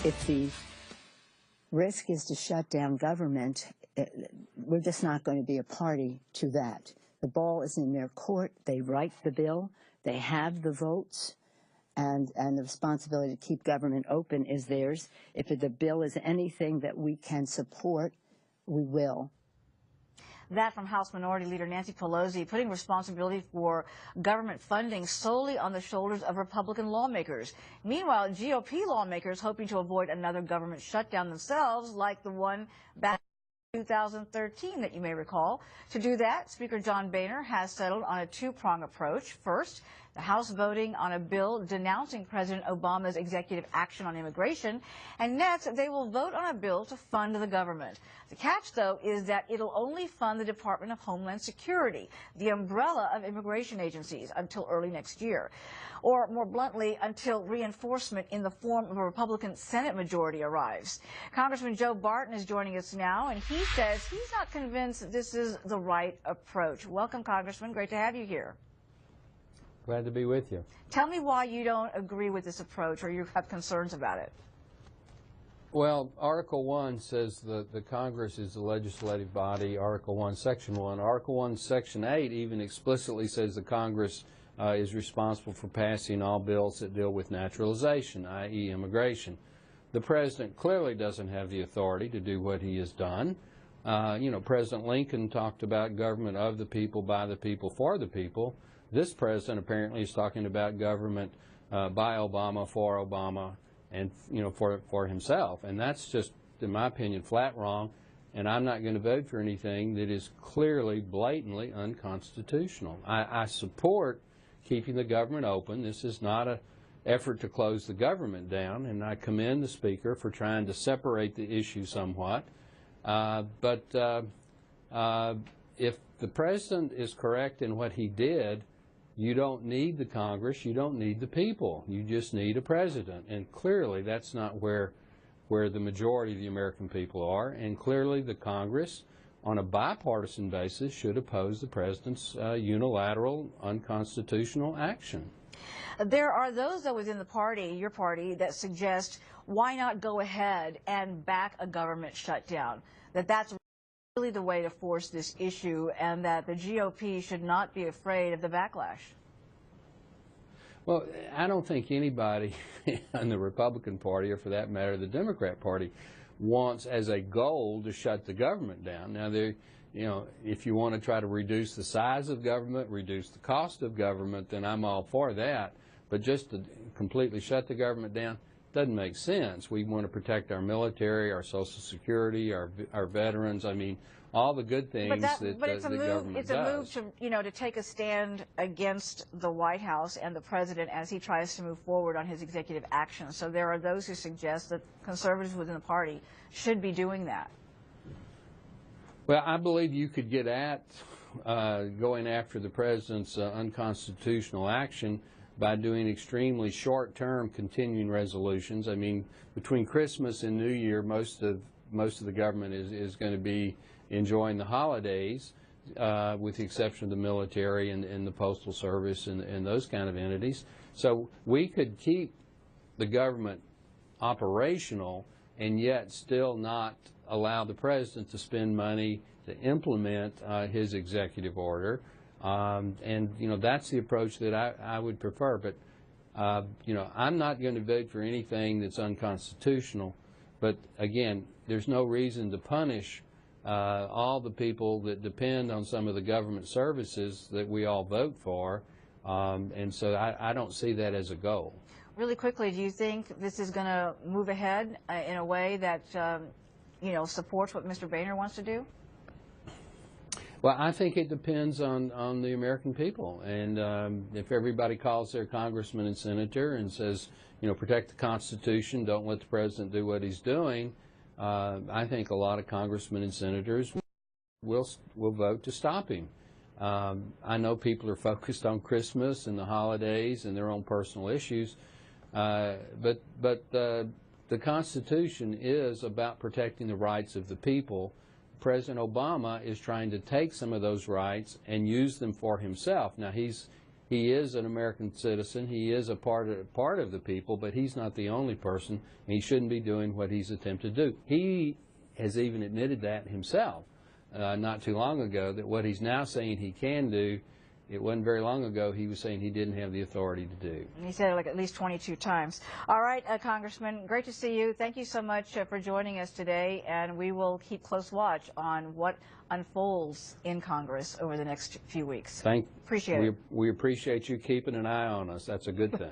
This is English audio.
If the risk is to shut down government, we're just not going to be a party to that. The ball is in their court. They write the bill. They have the votes. And the responsibility to keep government open is theirs. If the bill is anything that we can support, we will. That from House Minority Leader Nancy Pelosi, putting responsibility for government funding solely on the shoulders of Republican lawmakers. Meanwhile, GOP lawmakers hoping to avoid another government shutdown themselves, like the one back in 2013 that you may recall. To do that, Speaker John Boehner has settled on a two-prong approach. First, the House voting on a bill denouncing President Obama's executive action on immigration, and next, they will vote on a bill to fund the government. The catch, though, is that it'll only fund the Department of Homeland Security, the umbrella of immigration agencies, until early next year. Or, more bluntly, until reinforcement in the form of a Republican Senate majority arrives. Congressman Joe Barton is joining us now, and he says he's not convinced this is the right approach. Welcome, Congressman. Great to have you here. Glad to be with you. Tell me why you don't agree with this approach or you have concerns about it. Well, Article 1 says that the Congress is the legislative body, Article 1, Section 1. Article 1, Section 8 even explicitly says the Congress is responsible for passing all bills that deal with naturalization, i.e. immigration. The President clearly doesn't have the authority to do what he has done. You know, President Lincoln talked about government of the people, by the people, for the people. This president apparently is talking about government by Obama, for Obama, and for himself, and that's just, in my opinion, flat wrong. And I'm not going to vote for anything that is clearly, blatantly unconstitutional. I support keeping the government open. This is not an effort to close the government down, and I commend the Speaker for trying to separate the issue somewhat. But if the President is correct in what he did, you don't need the Congress, you don't need the people. You just need a president. And clearly that's not where the majority of the American people are. And clearly the Congress, on a bipartisan basis, should oppose the president's unilateral, unconstitutional action. There are those, though, within the party, your party, that suggest why not go ahead and back a government shutdown, that's really the way to force this issue, and that the GOP should not be afraid of the backlash. Well, I don't think anybody in the Republican Party, or for that matter the Democrat Party, wants as a goal to shut the government down. Now, if you want to try to reduce the size of government, reduce the cost of government, then I'm all for that. But just to completely shut the government down doesn't make sense. We want to protect our military, our Social Security, our veterans. I mean, all the good things that the government does. It's a move to, to take a stand against the White House and the President as he tries to move forward on his executive action. So there are those who suggest that conservatives within the party should be doing that. Well, I believe you could get at going after the President's unconstitutional action by doing extremely short-term continuing resolutions. I mean, between Christmas and New Year, most of the government is going to be enjoying the holidays, with the exception of the military and the Postal Service and those kind of entities. So we could keep the government operational and yet still not allow the President to spend money to implement his executive order. And that's the approach that I would prefer. But I'm not going to vote for anything that's unconstitutional. But again, there's no reason to punish all the people that depend on some of the government services that we all vote for. And so I don't see that as a goal. Really quickly, do you think this is going to move ahead in a way that supports what Mr. Boehner wants to do? Well, I think it depends on the American people. And if everybody calls their congressman and senator and says, protect the Constitution, don't let the President do what he's doing, I think a lot of congressmen and senators will vote to stop him. I know people are focused on Christmas and the holidays and their own personal issues, but the Constitution is about protecting the rights of the people. President Obama is trying to take some of those rights and use them for himself. Now, he's he is an American citizen. He is a part of the people, but he's not the only person, and he shouldn't be doing what he's attempted to do. He has even admitted that himself not too long ago, that what he's now saying he can do, it wasn't very long ago he was saying he didn't have the authority to do. He said it like at least 22 times. All right, Congressman, great to see you. Thank you so much for joining us today, and we will keep close watch on what unfolds in Congress over the next few weeks. Appreciate it. We appreciate you keeping an eye on us. That's a good thing.